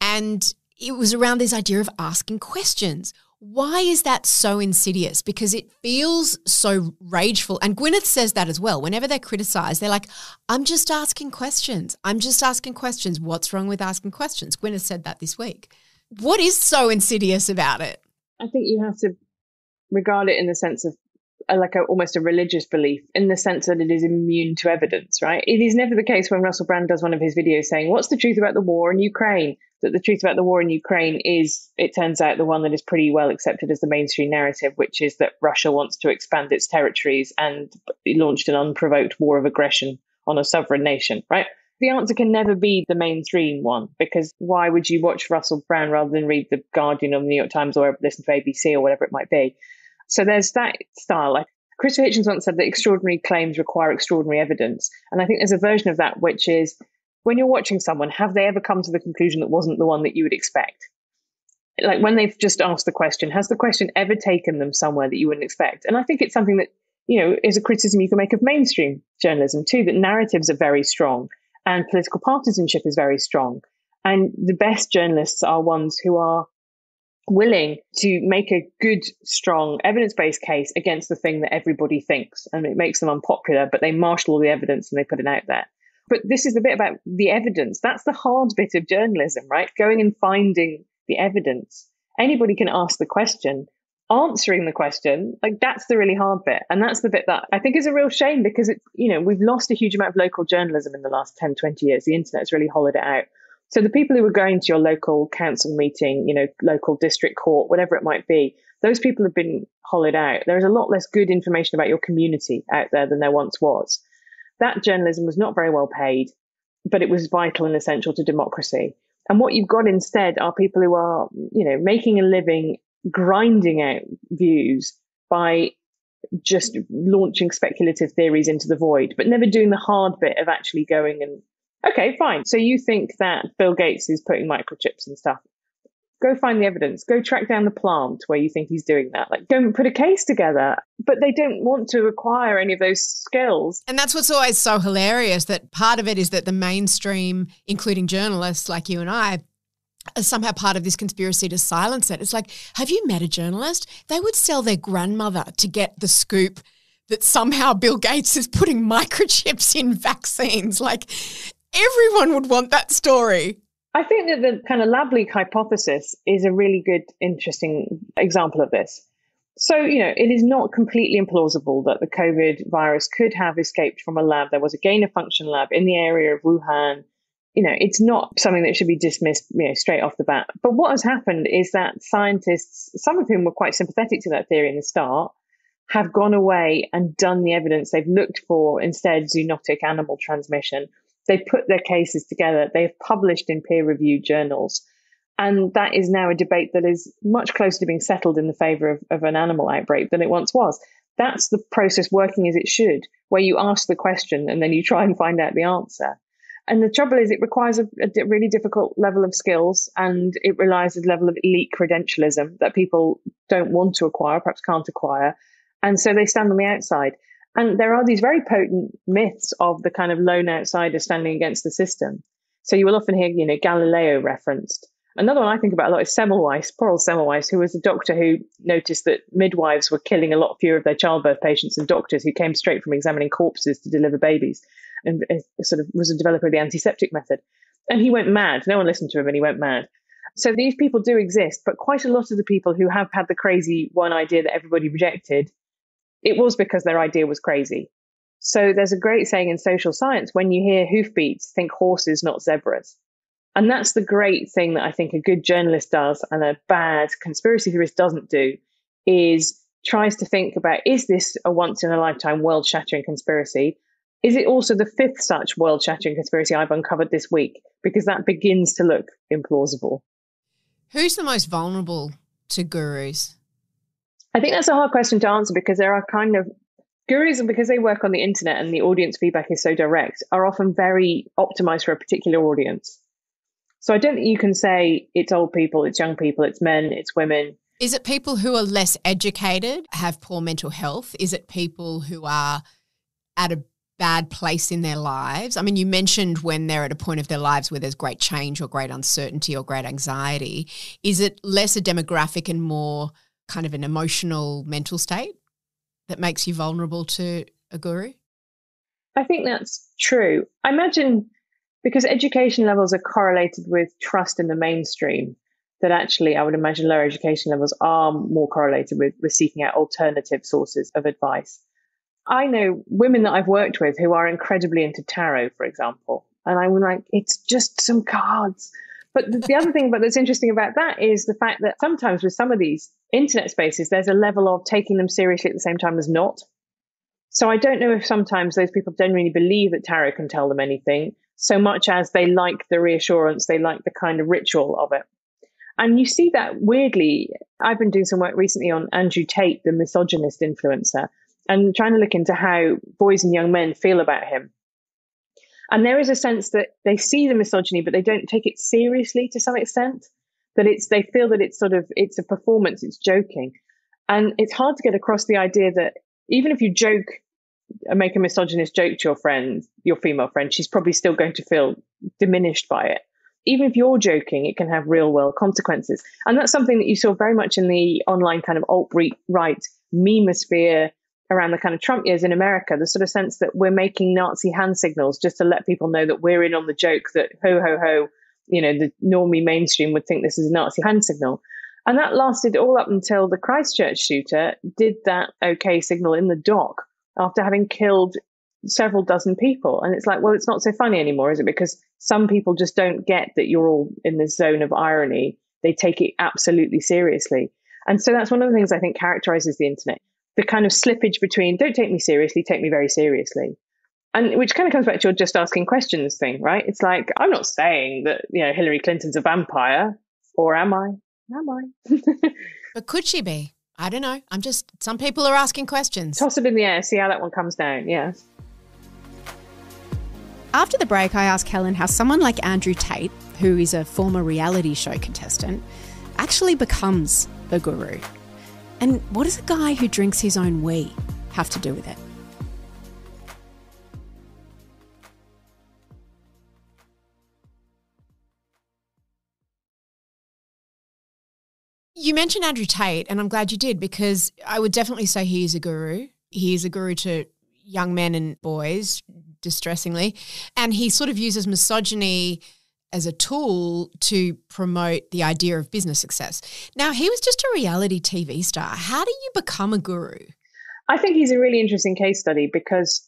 And it was around this idea of asking questions. Why is that so insidious? Because it feels so rageful. And Gwyneth says that as well. Whenever they're criticised, they're like, I'm just asking questions. I'm just asking questions. What's wrong with asking questions? Gwyneth said that this week. What is so insidious about it? I think you have to regard it in the sense of almost a religious belief, in the sense that it is immune to evidence, right? It is never the case when Russell Brand does one of his videos saying, what's the truth about the war in Ukraine? That the truth about the war in Ukraine is, it turns out, the one that is pretty well accepted as the mainstream narrative, which is that Russia wants to expand its territories and launched an unprovoked war of aggression on a sovereign nation, right? The answer can never be the mainstream one, because why would you watch Russell Brand rather than read The Guardian or The New York Times or listen to ABC or whatever it might be? So there's that style. Like Chris Hitchens once said that extraordinary claims require extraordinary evidence. And I think there's a version of that, which is when you're watching someone, have they ever come to the conclusion that wasn't the one that you would expect? Like when they've just asked the question, has the question ever taken them somewhere that you wouldn't expect? And I think it's something that, you know, is a criticism you can make of mainstream journalism too, that narratives are very strong and political partisanship is very strong. And the best journalists are ones who are willing to make a good, strong, evidence-based case against the thing that everybody thinks. And it makes them unpopular, but they marshal all the evidence and they put it out there. But this is the bit about the evidence. That's the hard bit of journalism, right? Going and finding the evidence. Anybody can ask the question. Answering the question, like that's the really hard bit. And that's the bit that I think is a real shame, because it's, you know, we've lost a huge amount of local journalism in the last 10, 20 years. The internet's really hollowed it out. So the people who are going to your local council meeting, you know, local district court, whatever it might be, those people have been hollowed out. There is a lot less good information about your community out there than there once was. That journalism was not very well paid, but it was vital and essential to democracy. And what you've got instead are people who are, you know, making a living grinding out views by just launching speculative theories into the void, but never doing the hard bit of actually going and, okay, fine. So you think that Bill Gates is putting microchips and stuff Go find the evidence. Go track down the plant where you think he's doing that. Like, go and put a case together. But they don't want to acquire any of those skills. And that's what's always so hilarious, that part of it is that the mainstream, including journalists like you and I, are somehow part of this conspiracy to silence it. It's like, have you met a journalist? They would sell their grandmother to get the scoop that somehow Bill Gates is putting microchips in vaccines. Like, everyone would want that story. I think that the kind of lab leak hypothesis is a really good, interesting example of this. So, it is not completely implausible that the COVID virus could have escaped from a lab. There was a gain-of-function lab in the area of Wuhan. It's not something that should be dismissed, straight off the bat. But what has happened is that scientists, some of whom were quite sympathetic to that theory in the start, have gone away and done the evidence. They've looked for instead zoonotic animal transmission. They put their cases together. They've published in peer-reviewed journals. And that is now a debate that is much closer to being settled in the favor of an animal outbreak than it once was. That's the process working as it should, where you ask the question and then you try and find out the answer. And the trouble is it requires a really difficult level of skills, and it relies on a level of elite credentialism that people don't want to acquire, perhaps can't acquire. And so they stand on the outside. And there are these very potent myths of the kind of lone outsider standing against the system. So you will often hear, Galileo referenced. Another one I think about a lot is Semmelweis, poor old Semmelweis, who was a doctor who noticed that midwives were killing a lot fewer of their childbirth patients than doctors who came straight from examining corpses to deliver babies, and sort of was a developer of the antiseptic method. And he went mad. No one listened to him and he went mad. So these people do exist, but quite a lot of the people who have had the crazy one idea that everybody rejected, it was because their idea was crazy. So there's a great saying in social science, when you hear hoofbeats, think horses, not zebras. And that's the great thing that I think a good journalist does and a bad conspiracy theorist doesn't do, is tries to think about, is this a once in a lifetime world shattering conspiracy? Is it also the fifth such world shattering conspiracy I've uncovered this week? Because that begins to look implausible. Who's the most vulnerable to gurus? I think that's a hard question to answer, because there are kind of gurus, and because they work on the internet and the audience feedback is so direct, are often very optimized for a particular audience. So I don't think you can say it's old people, it's young people, it's men, it's women. Is it people who are less educated, have poor mental health? Is it people who are at a bad place in their lives? I mean, you mentioned when they're at a point of their lives where there's great change or great uncertainty or great anxiety. Is it less a demographic and more kind of an emotional mental state that makes you vulnerable to a guru? I think that's true. I imagine because education levels are correlated with trust in the mainstream, that actually I would imagine lower education levels are more correlated with seeking out alternative sources of advice. I know women that I've worked with who are incredibly into tarot, for example, and I'm like, it's just some cards. But the other thing that's interesting about that is the fact that sometimes with some of these internet spaces, there's a level of taking them seriously at the same time as not. So I don't know if sometimes those people genuinely believe that tarot can tell them anything, so much as they like the reassurance, they like the kind of ritual of it. And you see that weirdly. I've been doing some work recently on Andrew Tate, the misogynist influencer, and trying to look into how boys and young men feel about him. And there is a sense that they see the misogyny, but they don't take it seriously to some extent, that they feel that it's a performance, it's joking. And it's hard to get across the idea that even if you joke and make a misogynist joke to your friend, your female friend, she's probably still going to feel diminished by it. Even if you're joking, it can have real world consequences. And that's something that you saw very much in the online kind of alt-right memosphere around the kind of Trump years in America, the sort of sense that we're making Nazi hand signals just to let people know that we're in on the joke, that ho, ho, ho, the normie mainstream would think this is a Nazi hand signal. And that lasted all up until the Christchurch shooter did that okay signal in the dock after having killed several dozen people. And it's like, well, it's not so funny anymore, is it? Because some people just don't get that you're all in this zone of irony. They take it absolutely seriously. And so that's one of the things I think characterizes the internet, the kind of slippage between don't take me seriously, take me very seriously. And which kind of comes back to your just asking questions thing, right? It's like, I'm not saying that, Hillary Clinton's a vampire, or am I? Am I? But could she be? I don't know. Some people are asking questions. Toss it in the air, see how that one comes down, yes. After the break, I asked Helen how someone like Andrew Tate, who is a former reality show contestant, actually becomes the guru? And what does a guy who drinks his own wee have to do with it? You mentioned Andrew Tate, and I'm glad you did, because I would definitely say he is a guru. He is a guru to young men and boys, distressingly, and he sort of uses misogyny as a tool to promote the idea of business success. Now, he was just a reality TV star. How do you become a guru? I think he's a really interesting case study, because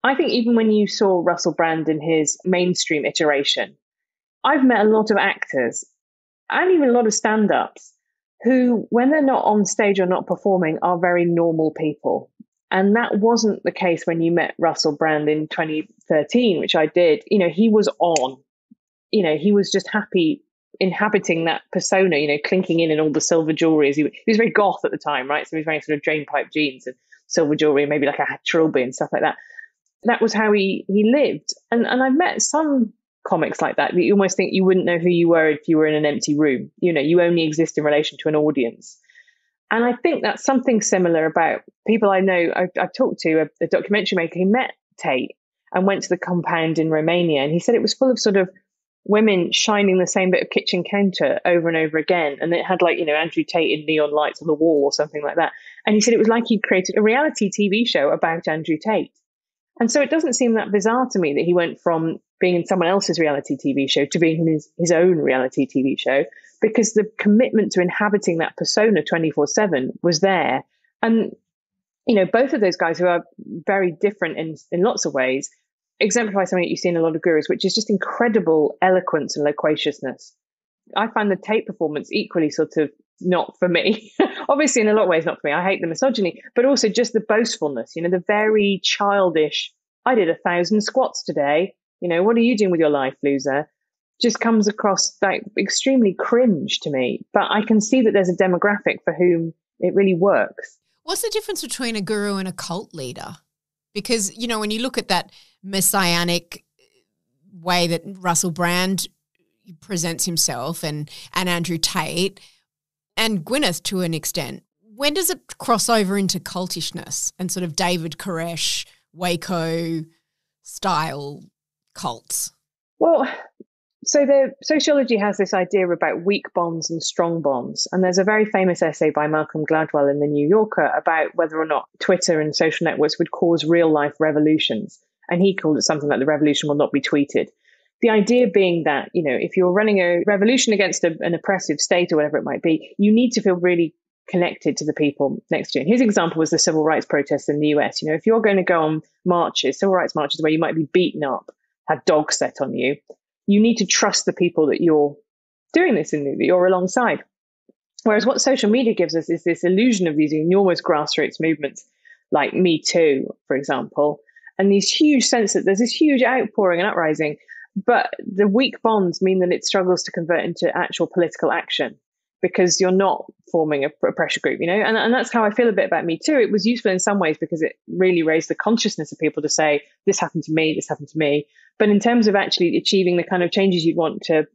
I think even when you saw Russell Brand in his mainstream iteration, I've met a lot of actors and even a lot of stand-ups who, when they're not on stage or not performing, are very normal people. And that wasn't the case when you met Russell Brand in 2013, which I did. You know, he was on. You know, he was just happy inhabiting that persona, you know, clinking in all the silver jewelry. He was very goth at the time, right? So he was wearing sort of drainpipe jeans and silver jewelry, maybe like a trilby and stuff like that. That was how he lived. And I've met some comics like that you almost think you wouldn't know who you were if you were in an empty room. You know, you only exist in relation to an audience. And I think that's something similar about people I know. I've talked to a documentary maker who met Tate and went to the compound in Romania, and he said it was full of sort of women shining the same bit of kitchen counter over and over again. And it had, like, you know, Andrew Tate in neon lights on the wall or something like that. And he said it was like he'd created a reality TV show about Andrew Tate. And so it doesn't seem that bizarre to me that he went from being in someone else's reality TV show to being in his own reality TV show, because the commitment to inhabiting that persona 24/7 was there. And, you know, both of those guys, who are very different in lots of ways, exemplify something that you see in a lot of gurus, which is just incredible eloquence and loquaciousness. I find the Tate performance equally sort of not for me. Obviously, in a lot of ways, not for me. I hate the misogyny, but also just the boastfulness, you know, the very childish, I did 1,000 squats today. You know, what are you doing with your life, loser? Just comes across like extremely cringe to me. But I can see that there's a demographic for whom it really works. What's the difference between a guru and a cult leader? Because, you know, when you look at that messianic way that Russell Brand presents himself and Andrew Tate and Gwyneth to an extent, when does it cross over into cultishness and sort of David Koresh, Waco style cults? Well, so the sociology has this idea about weak bonds and strong bonds. And there's a very famous essay by Malcolm Gladwell in the New Yorker about whether or not Twitter and social networks would cause real life revolutions. And he called it something like the revolution will not be tweeted. The idea being that, you know, if you're running a revolution against an oppressive state or whatever it might be, you need to feel really connected to the people next to you. And his example was the civil rights protests in the US. You know, if you're going to go on marches, civil rights marches where you might be beaten up, have dogs set on you, you need to trust the people that you're doing this in, that you're alongside. Whereas what social media gives us is this illusion of these enormous grassroots movements like Me Too, for example, and these huge sense that there's this huge outpouring and uprising, but the weak bonds mean that it struggles to convert into actual political action because you're not forming a pressure group, you know? And that's how I feel a bit about Me Too. It was useful in some ways because it really raised the consciousness of people to say, this happened to me, this happened to me. But in terms of actually achieving the kind of changes you'd want to,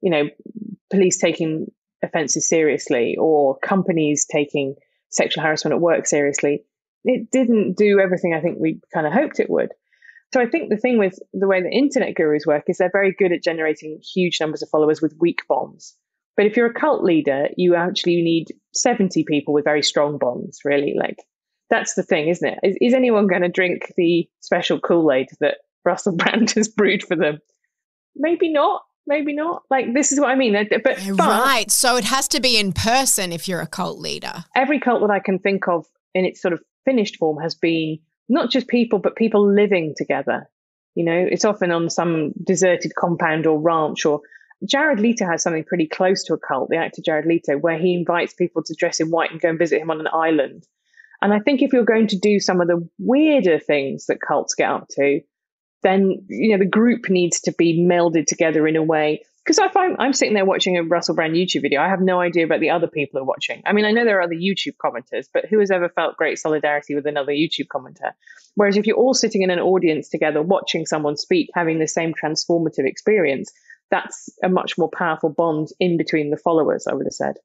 you know, police taking offences seriously or companies taking sexual harassment at work seriously, it didn't do everything I think we kind of hoped it would. So I think the thing with the way the internet gurus work is they're very good at generating huge numbers of followers with weak bonds. But if you're a cult leader, you actually need 70 people with very strong bonds, really. Like, that's the thing, isn't it? Is anyone going to drink the special Kool-Aid that Russell Brand has brewed for them? Maybe not. Maybe not. Like, this is what I mean. But right. So it has to be in person if you're a cult leader. Every cult that I can think of in its sort of finished form has been not just people, but people living together. You know, it's often on some deserted compound or ranch. Or Jared Leto has something pretty close to a cult, the actor Jared Leto, where he invites people to dress in white and go and visit him on an island. And I think if you're going to do some of the weirder things that cults get up to, then, you know, the group needs to be melded together in a way. Because I find I'm sitting there watching a Russell Brand YouTube video. I have no idea about the other people who are watching. I mean, I know there are other YouTube commenters, but who has ever felt great solidarity with another YouTube commenter? Whereas if you're all sitting in an audience together, watching someone speak, having the same transformative experience, that's a much more powerful bond in between the followers, I would have said.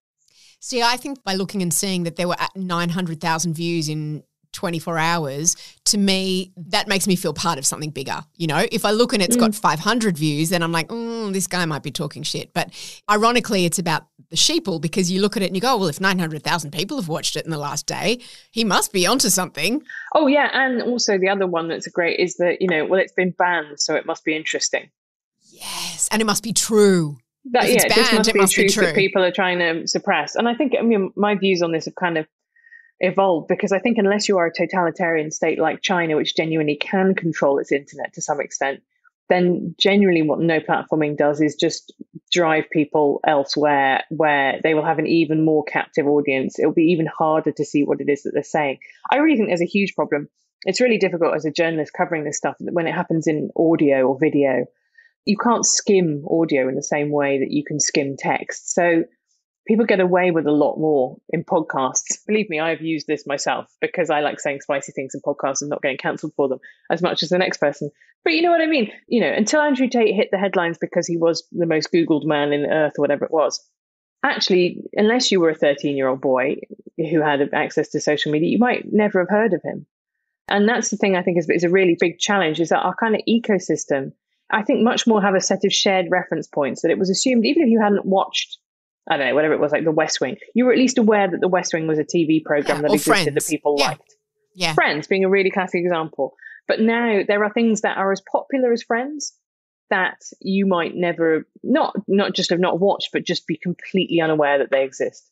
See, I think by looking and seeing that there were 900,000 views in 24 hours, to me, that makes me feel part of something bigger. You know, if I look and it's got 500 views, then I'm like, this guy might be talking shit. But ironically, it's about the sheeple, because you look at it and you go, well, if 900,000 people have watched it in the last day, he must be onto something. Oh, yeah. And also the other one that's great is that, it's been banned, so it must be interesting. Yes. And it must be true. That, if it's banned, it must be truth that people are trying to suppress. And I think, my views on this have kind of evolved, because I think unless you are a totalitarian state like China, which genuinely can control its internet to some extent, then genuinely what no platforming does is just drive people elsewhere where they will have an even more captive audience. It'll be even harder to see what it is that they're saying. I really think there's a huge problem. It's really difficult as a journalist covering this stuff when it happens in audio or video. You can't skim audio in the same way that you can skim text. So people get away with a lot more in podcasts. Believe me, I've used this myself because I like saying spicy things in podcasts and not getting cancelled for them as much as the next person. But you know what I mean? Until Andrew Tate hit the headlines because he was the most Googled man in the earth or whatever it was, actually, unless you were a 13-year-old boy who had access to social media, you might never have heard of him. And that's the thing I think is a really big challenge, is that our kind of ecosystem, I think, much more have a set of shared reference points, that it was assumed, even if you hadn't watched, I don't know, whatever it was, like The West Wing, you were at least aware that The West Wing was a TV program that existed, Friends, that people liked. Yeah. Friends being a really classic example. But now there are things that are as popular as Friends that you might never, not just have not watched, but just be completely unaware that they exist.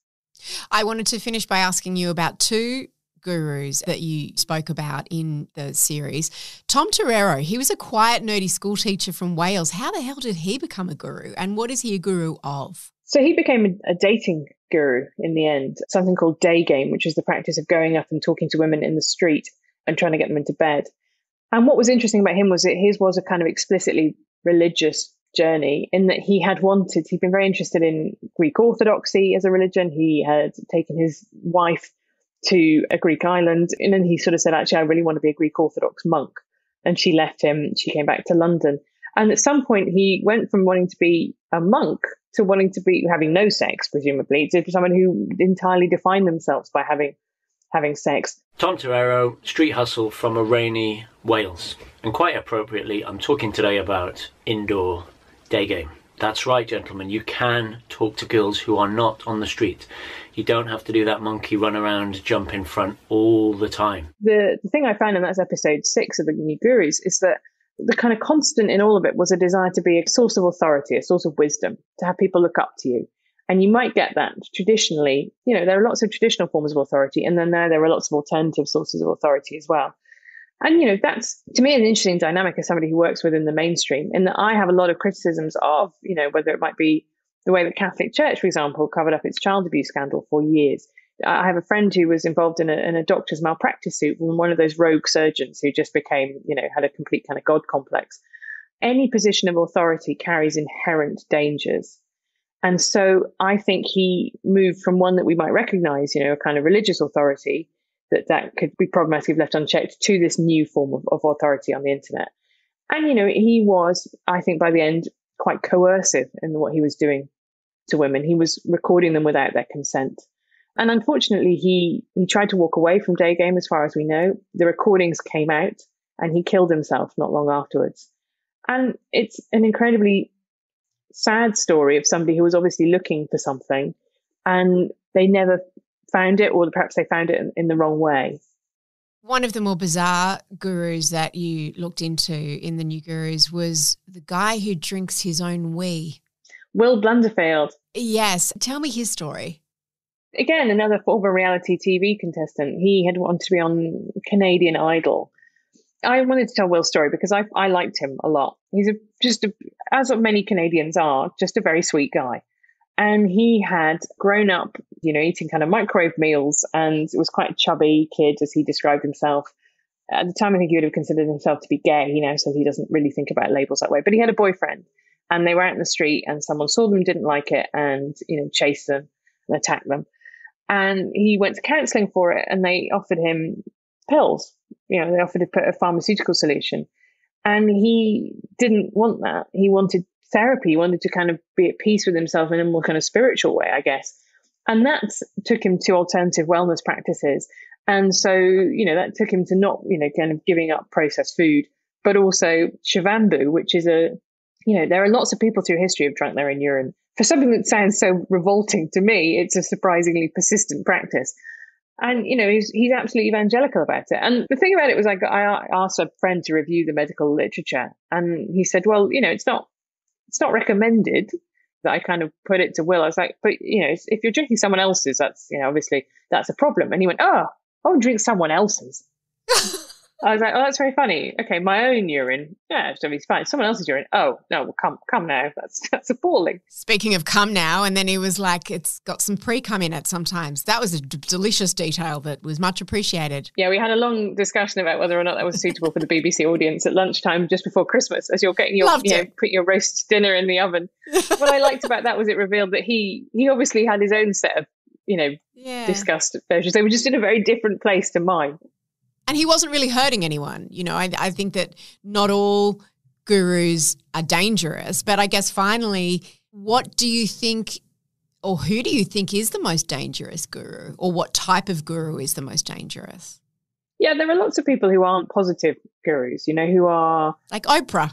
I wanted to finish by asking you about two gurus that you spoke about in the series. Tom Torero, he was a quiet, nerdy school teacher from Wales. How the hell did he become a guru, and what is he a guru of? So he became a dating guru in the end, something called day game, which is the practice of going up and talking to women in the street and trying to get them into bed. And what was interesting about him was that his was a kind of explicitly religious journey, in that he'd been very interested in Greek Orthodoxy as a religion. He had taken his wife to a Greek island, and then he sort of said, actually, I really want to be a Greek Orthodox monk. And she left him. She came back to London. And at some point, he went from wanting to be a monk to wanting to be having no sex, presumably, to someone who entirely defined themselves by having sex. Tom Torero, street hustle from a rainy Wales. And quite appropriately, I'm talking today about indoor day game. That's right, gentlemen. You can talk to girls who are not on the street. You don't have to do that monkey run around, jump in front all the time. The thing I found, and that's episode 6 of the New Gurus, is that the kind of constant in all of it was a desire to be a source of authority, a source of wisdom, to have people look up to you. And you might get that traditionally. There are lots of traditional forms of authority, and then there are lots of alternative sources of authority as well. And, that's, to me, an interesting dynamic as somebody who works within the mainstream, in that I have a lot of criticisms of, whether it might be the way the Catholic Church, for example, covered up its child abuse scandal for years. I have a friend who was involved in a doctor's malpractice suit from one of those rogue surgeons who just became, had a complete kind of God complex. Any position of authority carries inherent dangers. And so I think he moved from one that we might recognize, a kind of religious authority that could be problematic if left unchecked, to this new form of authority on the internet. And, he was, I think by the end, quite coercive in what he was doing to women. He was recording them without their consent. And unfortunately, he tried to walk away from day game, as far as we know. The recordings came out and he killed himself not long afterwards. And it's an incredibly sad story of somebody who was obviously looking for something and they never found it, or perhaps they found it in the wrong way. One of the more bizarre gurus that you looked into in the New Gurus was the guy who drinks his own wee. Will Blunderfield. Yes. Tell me his story. Again, another former reality TV contestant. He had wanted to be on Canadian Idol. I wanted to tell Will's story because I liked him a lot. He's as many Canadians are, just a very sweet guy. And he had grown up, eating kind of microwave meals, and was quite a chubby kid, as he described himself. At the time, I think he would have considered himself to be gay, so he doesn't really think about labels that way. But he had a boyfriend, and they were out in the street, and someone saw them, didn't like it, and, chased them and attacked them. And he went to counselling for it, and they offered him pills. They offered to put a pharmaceutical solution. And he didn't want that. He wanted therapy. He wanted to kind of be at peace with himself in a more kind of spiritual way, I guess. And that took him to alternative wellness practices. And so, that took him to not, kind of giving up processed food, but also Shivambu, which is there are lots of people through history who've drunk their own urine. For something that sounds so revolting to me, it's a surprisingly persistent practice. And, he's absolutely evangelical about it. And the thing about it was I asked a friend to review the medical literature, and he said, well, it's not recommended that I kind of put it to Will. I was like, but, if you're drinking someone else's, that's, obviously that's a problem. And he went, oh, I won't drink someone else's. I was like, oh, that's very funny. Okay, my own urine, yeah, it's fine. Someone else's urine, oh, no, well, come now. That's appalling. Speaking of come now, and then he was like, it's got some pre-cum in it sometimes. That was a delicious detail that was much appreciated. Yeah, we had a long discussion about whether or not that was suitable for the BBC audience at lunchtime just before Christmas, as you're getting putting your roast dinner in the oven. What I liked about that was it revealed that he obviously had his own set of, discussed versions. They were just in a very different place to mine. And he wasn't really hurting anyone. I think that not all gurus are dangerous, but I guess finally, what do you think, or who do you think is the most dangerous guru, or what type of guru is the most dangerous? Yeah, there are lots of people who aren't positive gurus, who are... Like Oprah.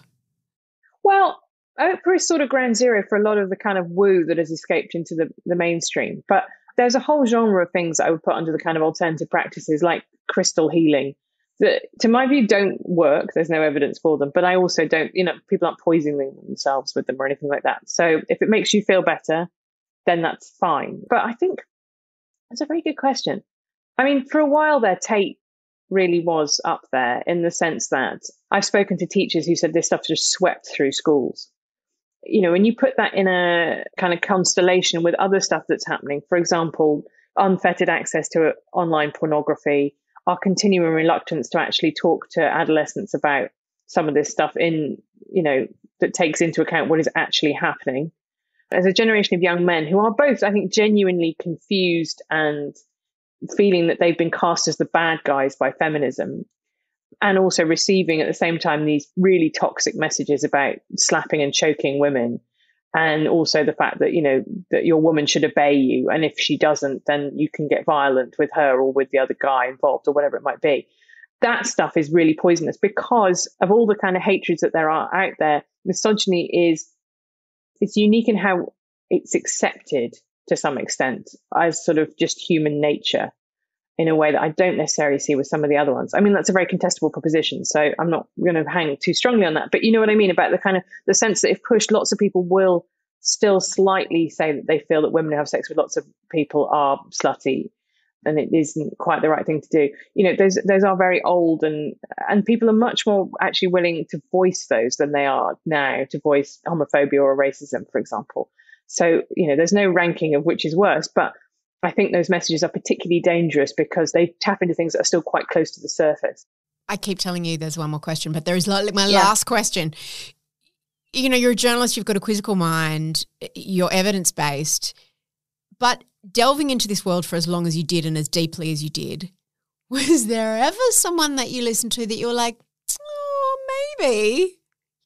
Well, Oprah is sort of ground zero for a lot of the kind of woo that has escaped into the mainstream. But there's a whole genre of things that I would put under the kind of alternative practices, like crystal healing, that to my view don't work. There's no evidence for them, but I also don't, people aren't poisoning themselves with them or anything like that. So if it makes you feel better, then that's fine. But I think that's a very good question. I mean, for a while there, Tate really was up there in the sense that I've spoken to teachers who said this stuff just swept through schools. When you put that in a kind of constellation with other stuff that's happening, for example, unfettered access to online pornography, our continuing reluctance to actually talk to adolescents about some of this stuff that takes into account what is actually happening. As a generation of young men who are both, I think, genuinely confused and feeling that they've been cast as the bad guys by feminism, and also receiving at the same time these really toxic messages about slapping and choking women. And also the fact that, that your woman should obey you. And if she doesn't, then you can get violent with her or with the other guy involved or whatever it might be. That stuff is really poisonous because of all the kind of hatreds that there are out there. Misogyny it's unique in how it's accepted to some extent as sort of just human nature in a way that I don't necessarily see with some of the other ones. I mean, that's a very contestable proposition, so I'm not going to hang too strongly on that. But you know what I mean about the kind of the sense that if pushed, lots of people will still slightly say that they feel that women who have sex with lots of people are slutty, and it isn't quite the right thing to do. Those are very old, and people are much more actually willing to voice those than they are now to voice homophobia or racism, for example. So, there's no ranking of which is worse, but I think those messages are particularly dangerous because they tap into things that are still quite close to the surface. I keep telling you there's one more question, but there is my last question. You're a journalist, you've got a quizzical mind, you're evidence-based, but delving into this world for as long as you did and as deeply as you did, was there ever someone that you listened to that you were like, oh, maybe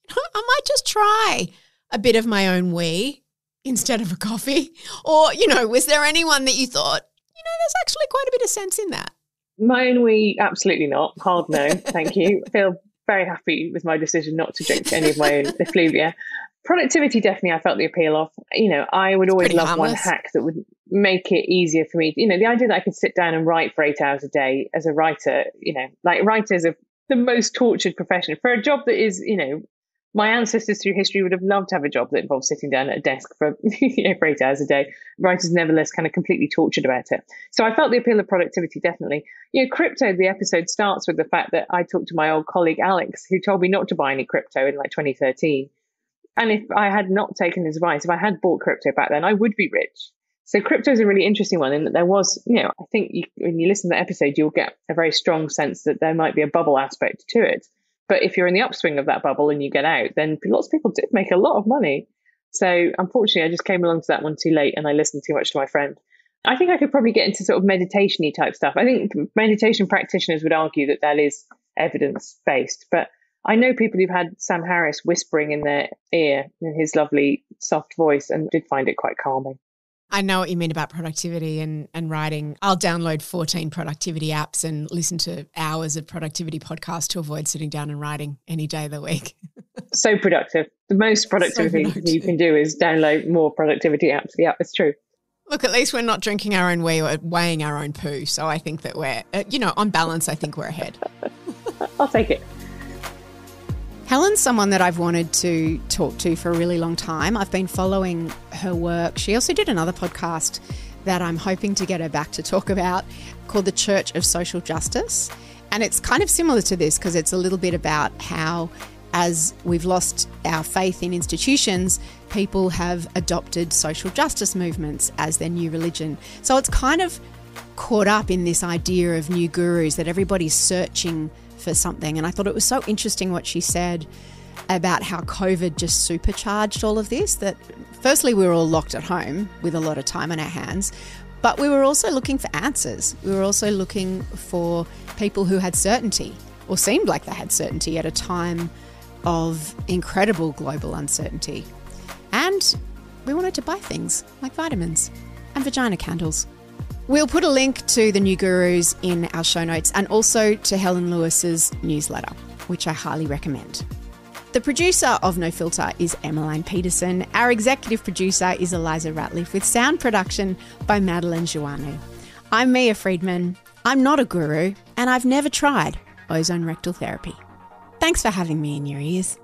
I might just try a bit of my own wee instead of a coffee? Or, was there anyone that you thought, there's actually quite a bit of sense in that? My own wee, absolutely not. Hard no, thank you. I feel very happy with my decision not to drink any of my own effluvia. Productivity, definitely, I felt the appeal of. I would always love one hack that would make it easier for me. The idea that I could sit down and write for 8 hours a day as a writer, like writers are the most tortured profession for a job that is, my ancestors through history would have loved to have a job that involved sitting down at a desk for, for 8 hours a day. Writers nevertheless kind of completely tortured about it. So I felt the appeal of productivity, definitely. Crypto, the episode starts with the fact that I talked to my old colleague, Alex, who told me not to buy any crypto in like 2013. And if I had not taken his advice, if I had bought crypto back then, I would be rich. So crypto is a really interesting one in that there was, I think when you listen to that episode, you'll get a very strong sense that there might be a bubble aspect to it. But if you're in the upswing of that bubble and you get out, then lots of people did make a lot of money. So unfortunately, I just came along to that one too late and I listened too much to my friend. I think I could probably get into sort of meditation-y type stuff. I think meditation practitioners would argue that is evidence-based. But I know people who've had Sam Harris whispering in their ear in his lovely soft voice and did find it quite calming. I know what you mean about productivity and writing. I'll download 14 productivity apps and listen to hours of productivity podcasts to avoid sitting down and writing any day of the week. So productive. The most productive thing you can do is download more productivity apps. Yeah, it's true. Look, at least we're not drinking our own wee or weighing our own poo. So I think that we're, on balance, I think we're ahead. I'll take it. Helen's someone that I've wanted to talk to for a really long time. I've been following her work. She also did another podcast that I'm hoping to get her back to talk about called The Church of Social Justice. And it's kind of similar to this because it's a little bit about how, as we've lost our faith in institutions, people have adopted social justice movements as their new religion. So it's kind of caught up in this idea of new gurus, that everybody's searching for something. And I thought it was so interesting what she said about how COVID just supercharged all of this, that firstly we were all locked at home with a lot of time on our hands, but we were also looking for answers. We were also looking for people who had certainty, or seemed like they had certainty, at a time of incredible global uncertainty. And we wanted to buy things like vitamins and vagina candles. We'll put a link to the new gurus in our show notes, and also to Helen Lewis's newsletter, which I highly recommend. The producer of No Filter is Emmeline Peterson. Our executive producer is Eliza Ratliff, with sound production by Madeline Joannou. I'm Mia Freedman. I'm not a guru, and I've never tried ozone rectal therapy. Thanks for having me in your ears.